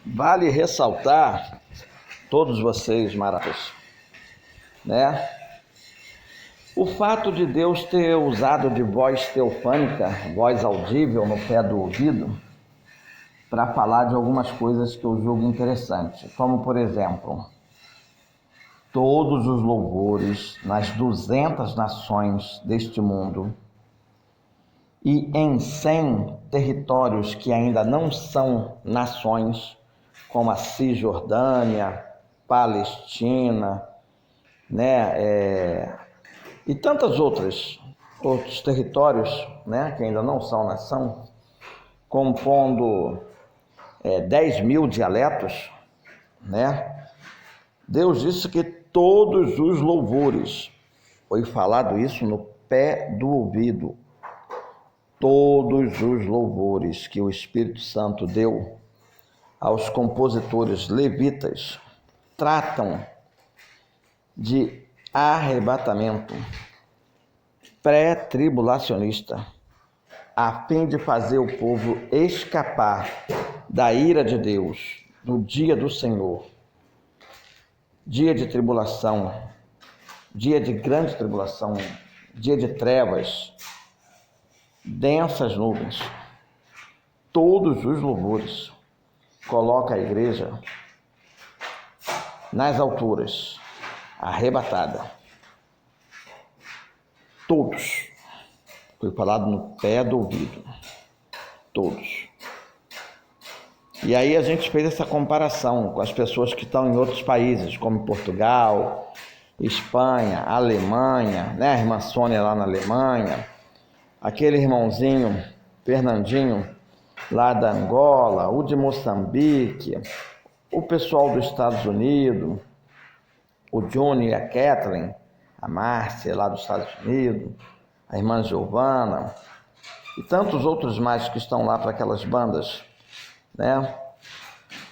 Vale ressaltar, todos vocês maravilhosos, né? O fato de Deus ter usado de voz teofânica, voz audível no pé do ouvido, para falar de algumas coisas que eu julgo interessante, como por exemplo, todos os louvores nas 200 nações deste mundo e em 100 territórios que ainda não são nações, como a Cisjordânia, Palestina, né, e tantos outros territórios, né, que ainda não são nação, compondo 10 mil dialetos, né? Deus disse que todos os louvores, foi falado isso no pé do ouvido, todos os louvores que o Espírito Santo deu aos compositores levitas tratam de arrebatamento pré-tribulacionista, a fim de fazer o povo escapar da ira de Deus no dia do Senhor, dia de tribulação, dia de grande tribulação, dia de trevas, densas nuvens. Todos os louvores coloca a igreja nas alturas, arrebatada. Todos. Foi falado no pé do ouvido. Todos. E aí a gente fez essa comparação com as pessoas que estão em outros países, como Portugal, Espanha, Alemanha, né? A irmã Sônia lá na Alemanha, aquele irmãozinho Fernandinho lá da Angola, o de Moçambique, o pessoal dos Estados Unidos, o Johnny e a Kathleen, a Márcia lá dos Estados Unidos, a irmã Giovana e tantos outros mais que estão lá para aquelas bandas, né?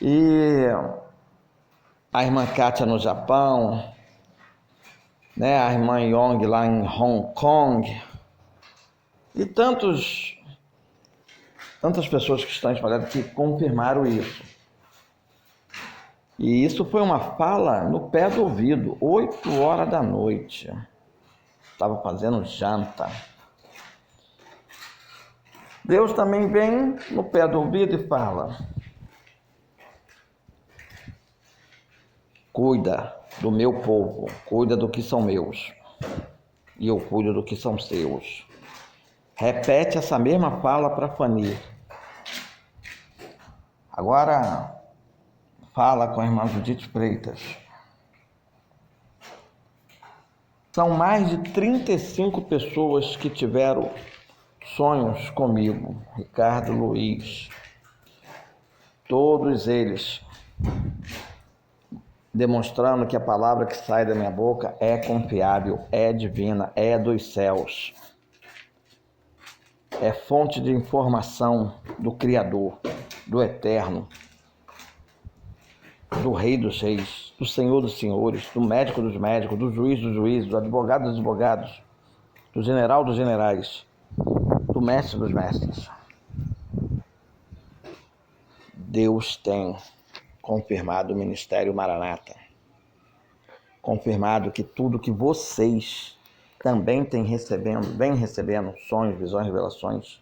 E a irmã Kátia no Japão, né? A irmã Yong lá em Hong Kong e tantas pessoas que estão espalhadas que confirmaram isso. E isso foi uma fala no pé do ouvido, 8 horas da noite. Estava fazendo janta. Deus também vem no pé do ouvido e fala: cuida do meu povo, cuida do que são meus, e eu cuido do que são seus. Repete essa mesma fala para Fanny. Agora fala com a irmã Judite Freitas. São mais de 35 pessoas que tiveram sonhos comigo, Ricardo Luiz. Todos eles demonstrando que a palavra que sai da minha boca é confiável, é divina, é dos céus. É fonte de informação do Criador, do Eterno, do Rei dos Reis, do Senhor dos Senhores, do Médico dos Médicos, do Juiz dos Juízes, do Advogado dos Advogados, do General dos Generais, do Mestre dos Mestres. Deus tem confirmado o Ministério Maranata, confirmado que tudo que vocês também vem recebendo, sonhos, visões, revelações,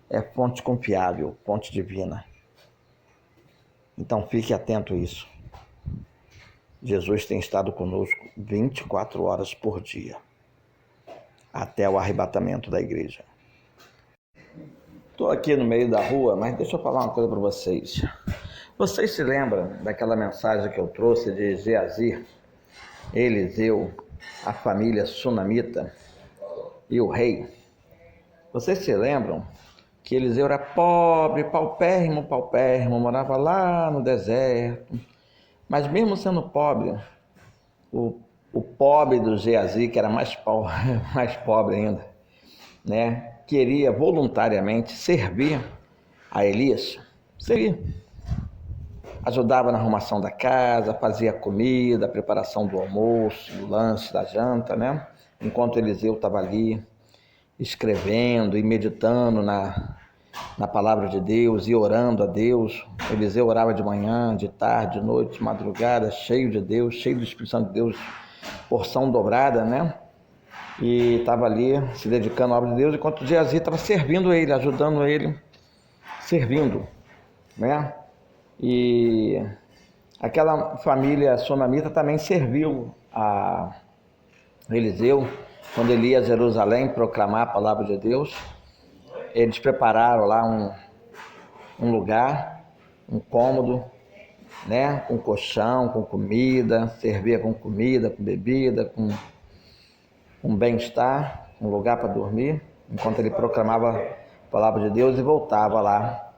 é fonte confiável, fonte divina. Então fique atento a isso. Jesus tem estado conosco 24 horas por dia, até o arrebatamento da igreja. Estou aqui no meio da rua, mas deixa eu falar uma coisa para vocês. Vocês se lembram daquela mensagem que eu trouxe de Geazir, Eliseu, a família sunamita e o rei? Vocês se lembram que Eliseu era pobre, paupérrimo, morava lá no deserto, mas mesmo sendo pobre, o pobre do Geazir, que era mais pobre ainda, né, queria voluntariamente servir a Elias, ajudava na arrumação da casa, fazia comida, a preparação do almoço, do lanche, da janta, né, enquanto Eliseu estava ali escrevendo e meditando na palavra de Deus e orando a Deus. Eliseu orava de manhã, de tarde, de noite, de madrugada, cheio de Deus, cheio do Espírito Santo de Deus, porção dobrada, né? E estava ali se dedicando à obra de Deus, enquanto Geazi estava servindo ele, ajudando ele, servindo, né? E aquela família sunamita também serviu a Eliseu quando ele ia a Jerusalém proclamar a palavra de Deus. Eles prepararam lá um lugar, um cômodo, né? Com colchão, com comida, servia com comida, com bebida, com bem-estar, um lugar para dormir, enquanto ele proclamava a palavra de Deus e voltava lá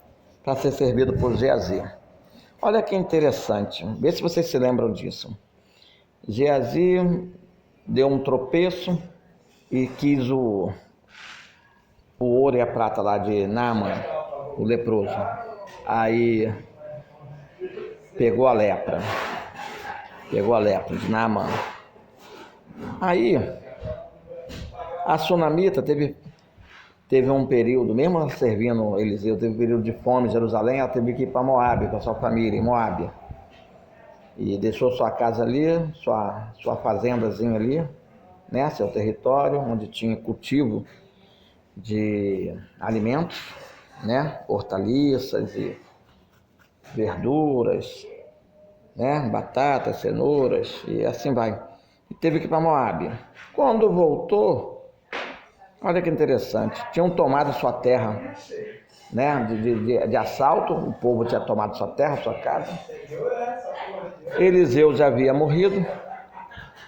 para ser servido por Geazi. Olha que interessante, vê se vocês se lembram disso. Geazi deu um tropeço e quis o ouro e a prata lá de Naaman, o leproso. Aí pegou a lepra de Naaman. Aí a sunamita teve um período, mesmo ela servindo Eliseu, teve um período de fome em Jerusalém, ela teve que ir para Moabe, com a sua família, em Moabe. E deixou sua casa ali, sua fazendazinha ali, né, seu território, onde tinha cultivo de alimentos, né, hortaliças e verduras, né, batatas, cenouras e assim vai. E teve que ir para Moabe. Quando voltou, olha que interessante, tinham tomado sua terra, né, de assalto, o povo tinha tomado sua terra, sua casa. Eliseu já havia morrido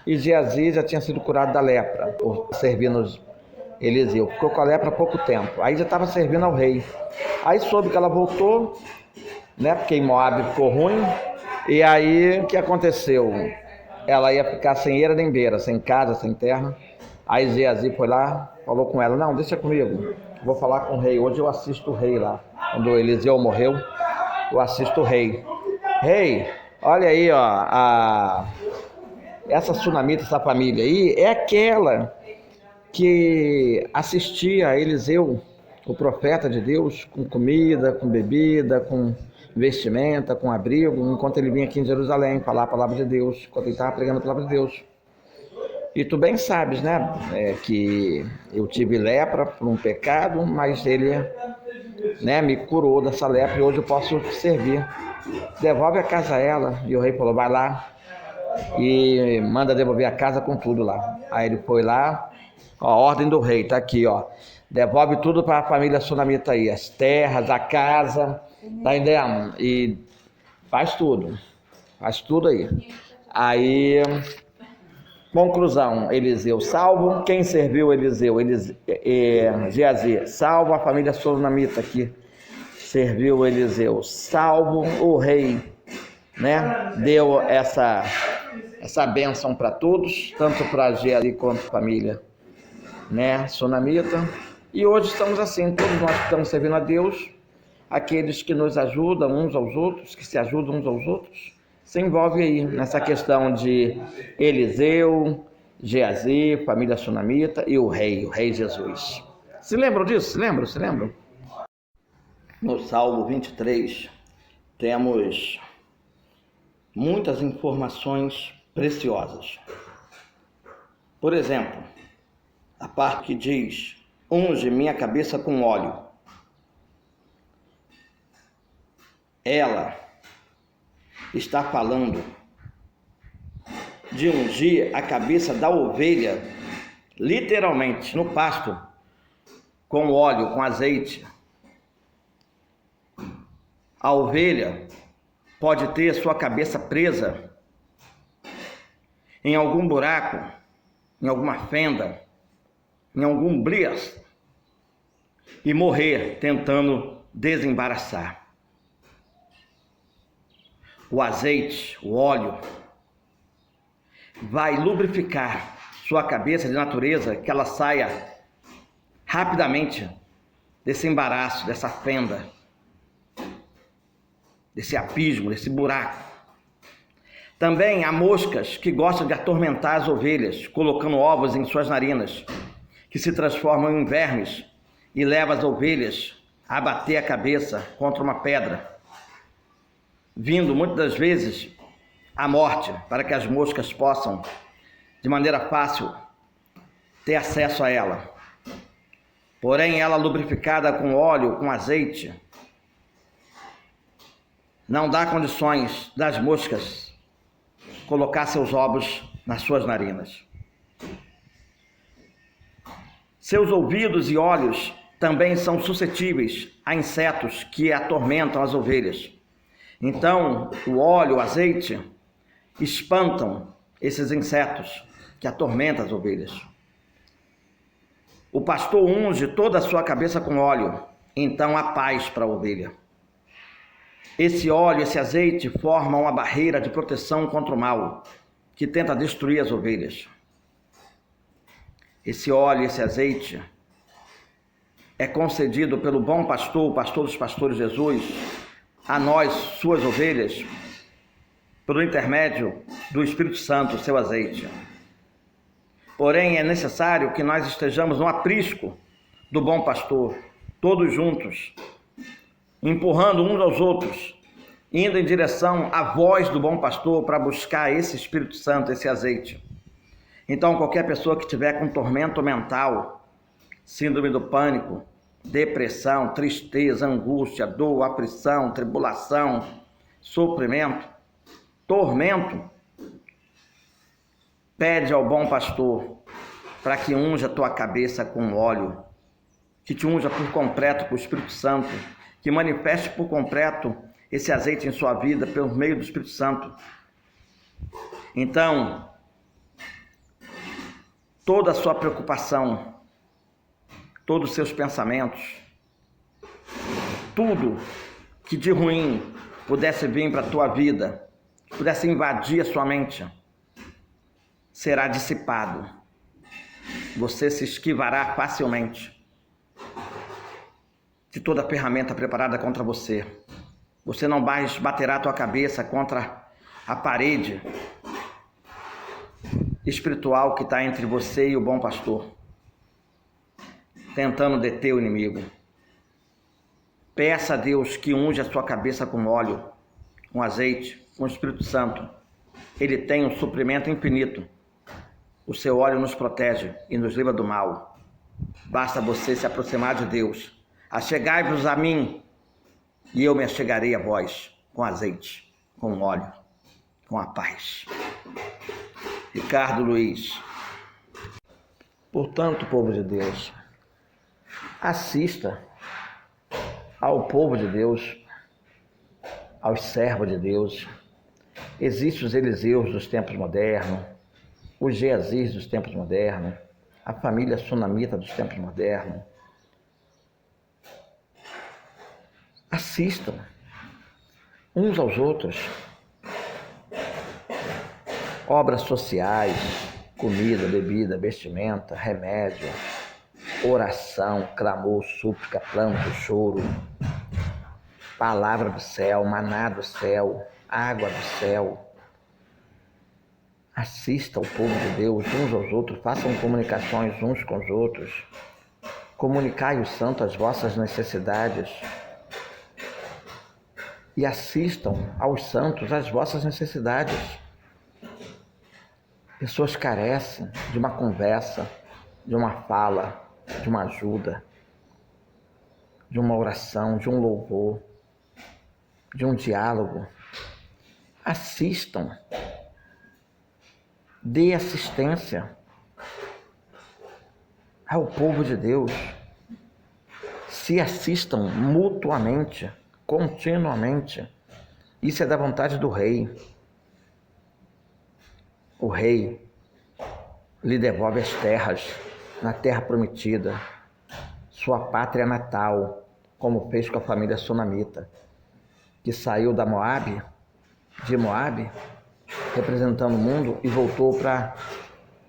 e Geazi já tinha sido curado da lepra, por servindo Eliseu. Ficou com a lepra há pouco tempo, aí já estava servindo ao rei. Aí soube que ela voltou, né, porque em Moabe ficou ruim, e aí o que aconteceu? Ela ia ficar sem eira nem beira, sem casa, sem terra. Aí Geazi foi lá, falou com ela, não, deixa comigo, vou falar com o rei, hoje eu assisto o rei lá. Quando Eliseu morreu, eu assisto o rei. Rei, olha aí, ó, essa sunamita, essa família aí, é aquela que assistia a Eliseu, o profeta de Deus, com comida, com bebida, com vestimenta, com abrigo, enquanto ele vinha aqui em Jerusalém falar a palavra de Deus, enquanto ele estava pregando a palavra de Deus. E tu bem sabes, né, que eu tive lepra por um pecado, mas ele, né, me curou dessa lepra e hoje eu posso servir. Devolve a casa a ela. E o rei falou, vai lá e manda devolver a casa com tudo lá. Aí ele foi lá, ó, a ordem do rei, tá aqui, ó. Devolve tudo para a família sunamita aí, as terras, a casa, tá entendendo? E faz tudo aí. Aí, conclusão, Eliseu salvo. Quem serviu Eliseu? Geazi salvo. A família sunamita aqui serviu Eliseu salvo. O rei, né, deu essa bênção para todos, tanto para Geazi quanto para a família, né, sunamita. E hoje estamos assim, todos nós que estamos servindo a Deus, aqueles que nos ajudam uns aos outros, que se ajudam uns aos outros, se envolve aí nessa questão de Eliseu, Geazi, família sunamita e o rei Jesus. Se lembram disso? Se lembram? No Salmo 23 temos muitas informações preciosas. Por exemplo, a parte que diz, unge minha cabeça com óleo. Ela está falando de ungir a cabeça da ovelha, literalmente, no pasto, com óleo, com azeite. A ovelha pode ter sua cabeça presa em algum buraco, em alguma fenda, em algum blias e morrer tentando desembaraçar. O azeite, o óleo, vai lubrificar sua cabeça de natureza, que ela saia rapidamente desse embaraço, dessa fenda, desse abismo, desse buraco. Também há moscas que gostam de atormentar as ovelhas, colocando ovos em suas narinas, que se transformam em vermes e levam as ovelhas a bater a cabeça contra uma pedra, vindo muitas das vezes a morte, para que as moscas possam, de maneira fácil, ter acesso a ela. Porém, ela lubrificada com óleo, com azeite, não dá condições das moscas colocar seus ovos nas suas narinas. Seus ouvidos e olhos também são suscetíveis a insetos que atormentam as ovelhas. Então, o óleo, o azeite, espantam esses insetos que atormentam as ovelhas. O pastor unge toda a sua cabeça com óleo, então há paz para a ovelha. Esse óleo, esse azeite formam uma barreira de proteção contra o mal, que tenta destruir as ovelhas. Esse óleo, esse azeite, é concedido pelo bom pastor, o pastor dos pastores Jesus, a nós, suas ovelhas, pelo intermédio do Espírito Santo, seu azeite. Porém, é necessário que nós estejamos no aprisco do bom pastor, todos juntos, empurrando uns aos outros, indo em direção à voz do bom pastor para buscar esse Espírito Santo, esse azeite. Então, qualquer pessoa que tiver com tormento mental, síndrome do pânico, depressão, tristeza, angústia, dor, aflição, tribulação, sofrimento, tormento, pede ao bom pastor para que unja a tua cabeça com óleo, que te unja por completo com o Espírito Santo, que manifeste por completo esse azeite em sua vida pelo meio do Espírito Santo. Então, toda a sua preocupação, todos os seus pensamentos, tudo que de ruim pudesse vir para a tua vida, pudesse invadir a sua mente, será dissipado. Você se esquivará facilmente de toda ferramenta preparada contra você. Você não mais baterá a tua cabeça contra a parede espiritual que está entre você e o bom pastor, tentando deter o inimigo. Peça a Deus que unja a sua cabeça com óleo, com azeite, com o Espírito Santo. Ele tem um suprimento infinito. O seu óleo nos protege e nos livra do mal. Basta você se aproximar de Deus. Achegai-vos a mim, e eu me achegarei a vós, com azeite, com óleo, com a paz. Ricardo Luiz. Portanto, povo de Deus, assista ao povo de Deus, aos servos de Deus. Existem os Eliseus dos tempos modernos, os Geazis dos tempos modernos, a família sunamita dos tempos modernos. Assistam uns aos outros. Obras sociais, comida, bebida, vestimenta, remédio, oração, clamor, súplica, pranto, choro, palavra do céu, maná do céu, água do céu. Assista o povo de Deus uns aos outros, façam comunicações uns com os outros. Comunicai os santos as vossas necessidades e assistam aos santos as vossas necessidades. Pessoas carecem de uma conversa, de uma fala, de uma ajuda, de uma oração, de um louvor, de um diálogo. Assistam. Dê assistência ao povo de Deus. Se assistam mutuamente, continuamente. Isso é da vontade do rei. O rei lhe devolve as terras na terra prometida, sua pátria natal, como fez com a família sunamita, que saiu de Moabe, representando o mundo, e voltou para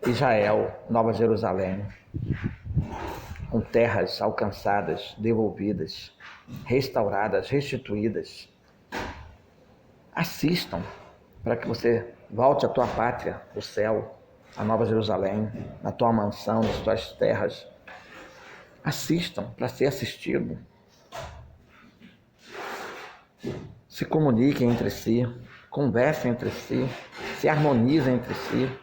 Israel, Nova Jerusalém, com terras alcançadas, devolvidas, restauradas, restituídas. Assistam para que você volte à tua pátria, o céu, a Nova Jerusalém, na tua mansão, nas tuas terras. Assistam para ser assistido. se comuniquem entre si, conversem entre si, se harmonizem entre si.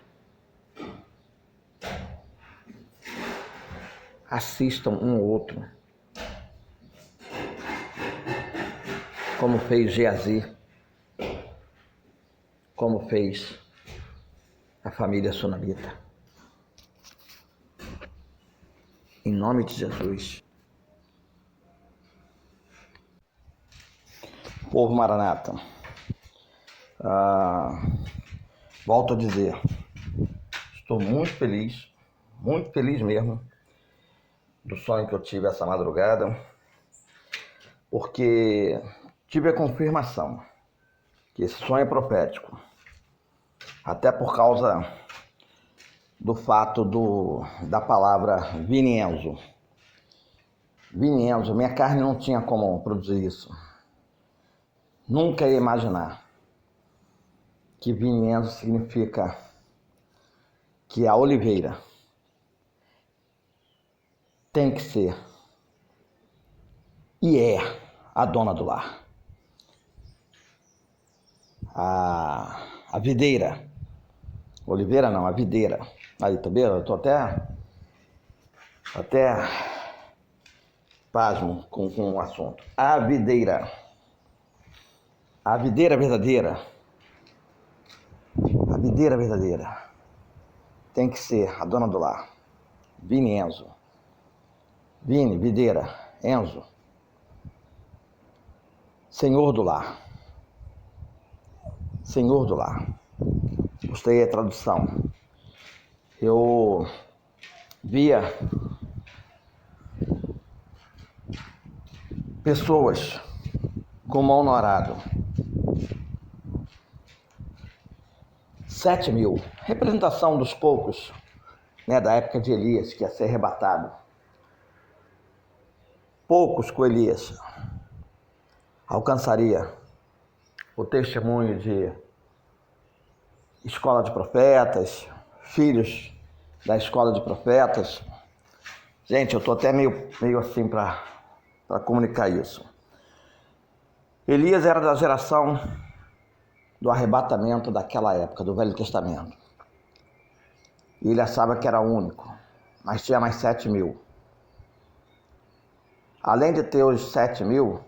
Assistam um ao outro, como fez Geazi, como fez a família sunamita. Em nome de Jesus. Povo Maranata, volto a dizer, estou muito feliz mesmo, do sonho que eu tive essa madrugada, porque tive a confirmação que esse sonho é profético, até por causa do fato da palavra Vinienzo. Vinienzo, minha carne não tinha como produzir isso. Nunca ia imaginar que Vinienzo significa que a oliveira tem que ser e é a dona do lar. A videira, oliveira não, a videira. Aí, tá vendo? Eu tô até pasmo com o assunto. A videira verdadeira, a videira verdadeira tem que ser a dona do lar. Vini Enzo. Vini, videira, Enzo, senhor do lar. Senhor do lar. Gostei da tradução. Eu via pessoas com mão no arado. 7.000, representação dos poucos, da época de Elias, que ia ser arrebatado. Poucos com Elias alcançaria o testemunho de escola de profetas, filhos da escola de profetas. Gente, eu estou até meio assim para comunicar isso. Elias era da geração do arrebatamento daquela época, do Velho Testamento. E ele achava que era único, mas tinha mais 7.000. Além de ter os 7.000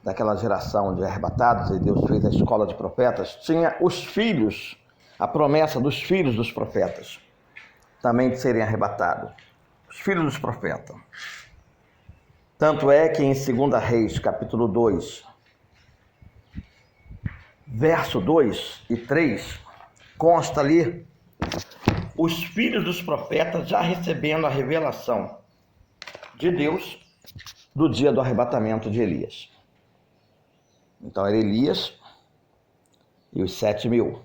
daquela geração de arrebatados, e Deus fez a escola de profetas, tinha os filhos, a promessa dos filhos dos profetas, também de serem arrebatados. Os filhos dos profetas. Tanto é que em 2 Reis, capítulo 2, verso 2 e 3, consta ali os filhos dos profetas já recebendo a revelação de Deus do dia do arrebatamento de Elias. Então era Elias e os 7.000.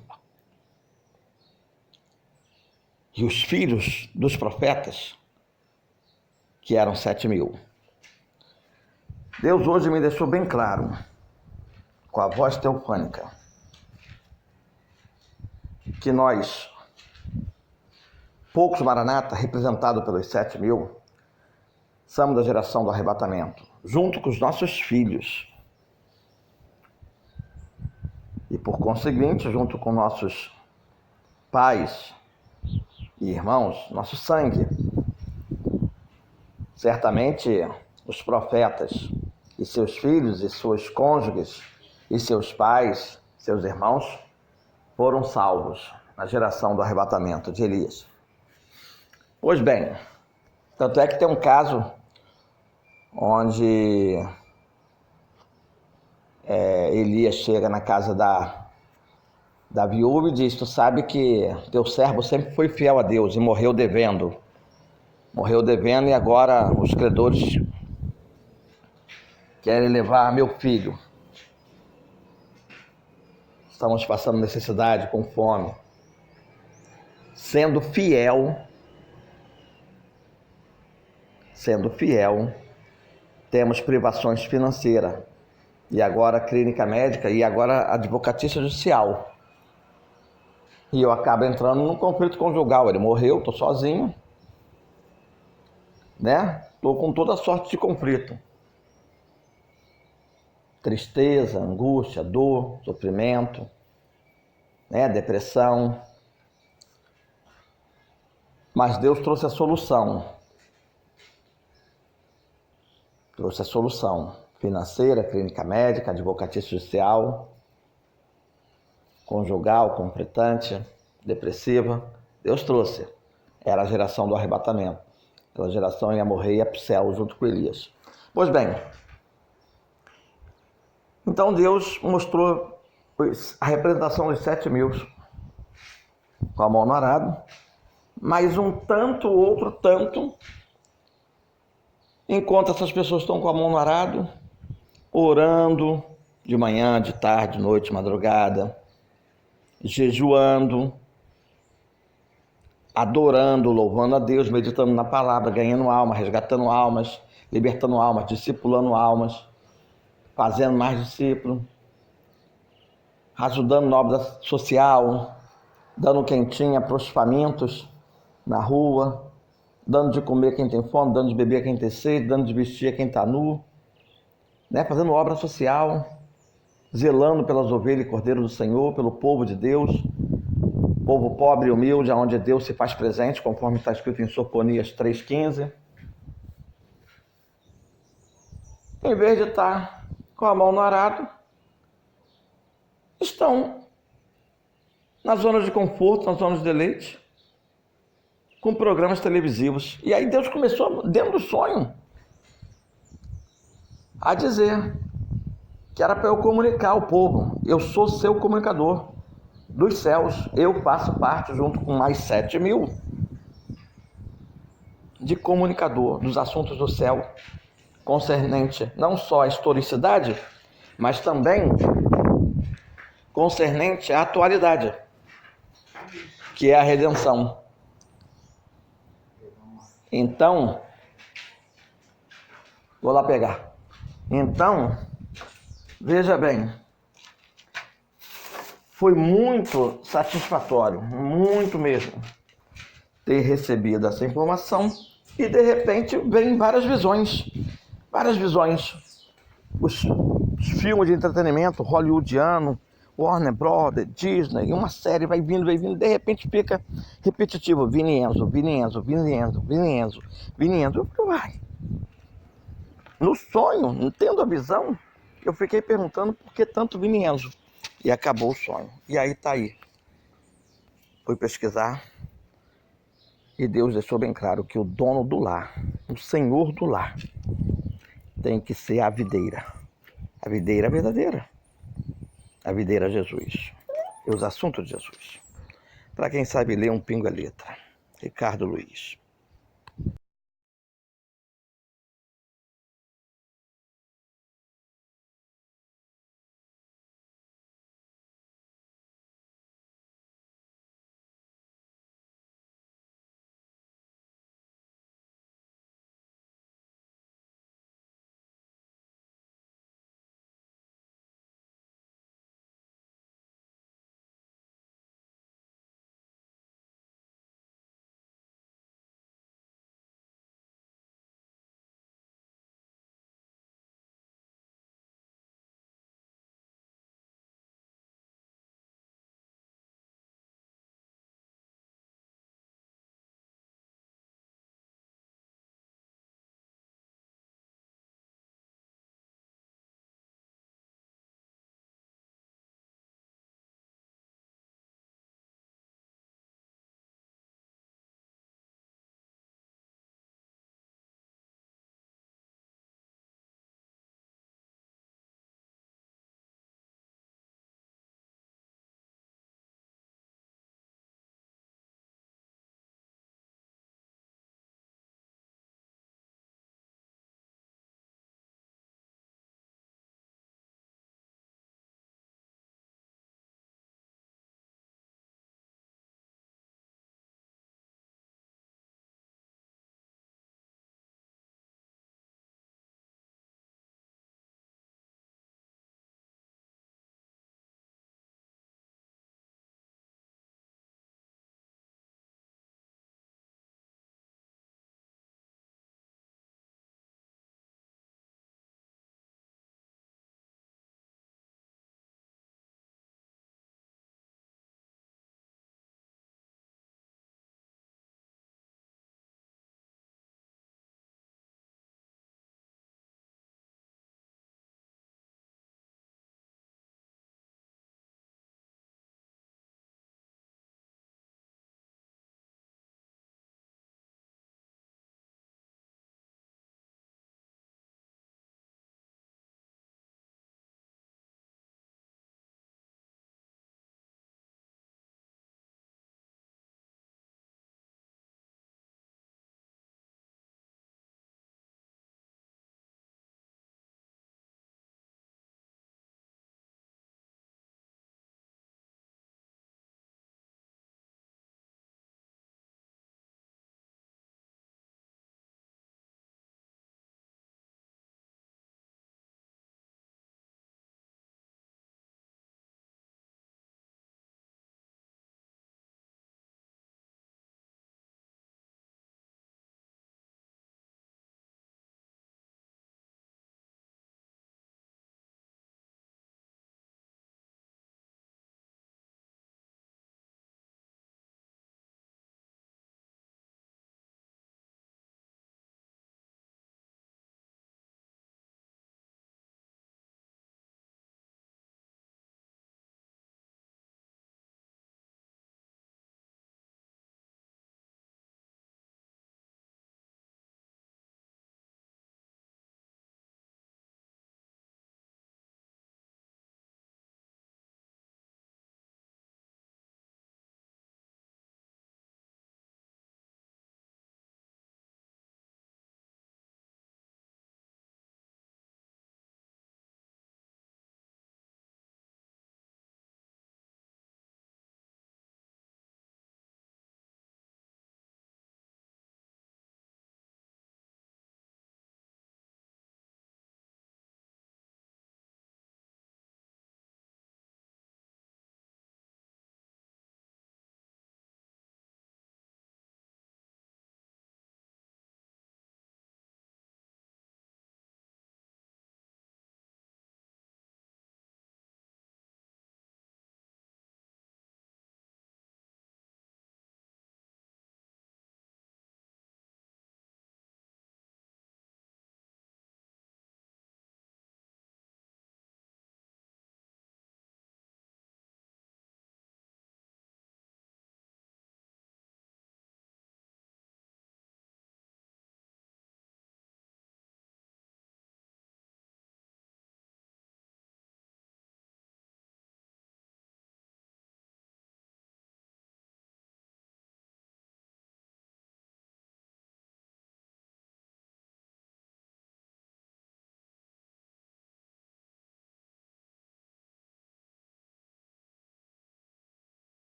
E os filhos dos profetas, que eram 7.000. Deus hoje me deixou bem claro, com a voz teofânica, que nós, poucos Maranata, representados pelos 7.000, somos da geração do arrebatamento, junto com os nossos filhos. E por conseguinte, junto com nossos pais e irmãos, nosso sangue. Certamente os profetas e seus filhos e seus cônjuges e seus pais, seus irmãos, foram salvos na geração do arrebatamento de Elias. Pois bem, tanto é que tem um caso onde Elias chega na casa da viúva e diz: tu sabe que teu servo sempre foi fiel a Deus e morreu devendo. Morreu devendo e agora os credores querem levar meu filho. Estamos passando necessidade, com fome. Sendo fiel, temos privações financeiras. E agora clínica médica e agora advocatícia judicial. E eu acabo entrando num conflito conjugal. Ele morreu, estou sozinho, Estou com toda sorte de conflito. tristeza, angústia, dor, sofrimento, né? Depressão. Mas Deus trouxe a solução. Trouxe a solução financeira, clínica médica, advocatícia judicial, conjugal, conflitante, depressiva. Deus trouxe. Era a geração do arrebatamento. Aquela geração ia morrer e ia para o céu junto com Elias. Pois bem, então Deus mostrou a representação dos 7.000 com a mão no arado, mas um tanto, outro tanto, enquanto essas pessoas estão com a mão no arado, orando de manhã, de tarde, de noite, de madrugada, jejuando, adorando, louvando a Deus, meditando na palavra, ganhando alma, resgatando almas, libertando almas, discipulando almas, fazendo mais discípulos, ajudando na obra social, dando quentinha para os famintos na rua, dando de comer a quem tem fome, dando de beber a quem tem sede, dando de vestir a quem está nu, né? Fazendo obra social, zelando pelas ovelhas e cordeiros do Senhor, pelo povo de Deus, povo pobre e humilde, onde Deus se faz presente, conforme está escrito em Sofonias 3,15. Em vez de estar com a mão no arado, estão nas zonas de conforto, nas zonas de deleite, com programas televisivos. E aí Deus começou, dentro do sonho, a dizer que era para eu comunicar ao povo. Eu sou seu comunicador dos céus. Eu faço parte, junto com mais 7.000, de comunicador dos assuntos do céu, concernente não só à historicidade, mas também concernente à atualidade, que é a redenção. Então, vou lá pegar. Então, veja bem, foi muito satisfatório, muito mesmo, ter recebido essa informação e de repente vem várias visões. Os filmes de entretenimento hollywoodiano, Warner Brothers, Disney, uma série vai vindo, de repente fica repetitivo. Vini Enzo. Eu falei, uai. No sonho, não tendo a visão, eu fiquei perguntando por que tanto Vini Enzo. E acabou o sonho. E aí tá aí. Fui pesquisar e Deus deixou bem claro que o dono do lar, o Senhor do lar, tem que ser a videira verdadeira, a videira Jesus, e os assuntos de Jesus. Para quem sabe ler, um pingo é letra. Ricardo Luiz.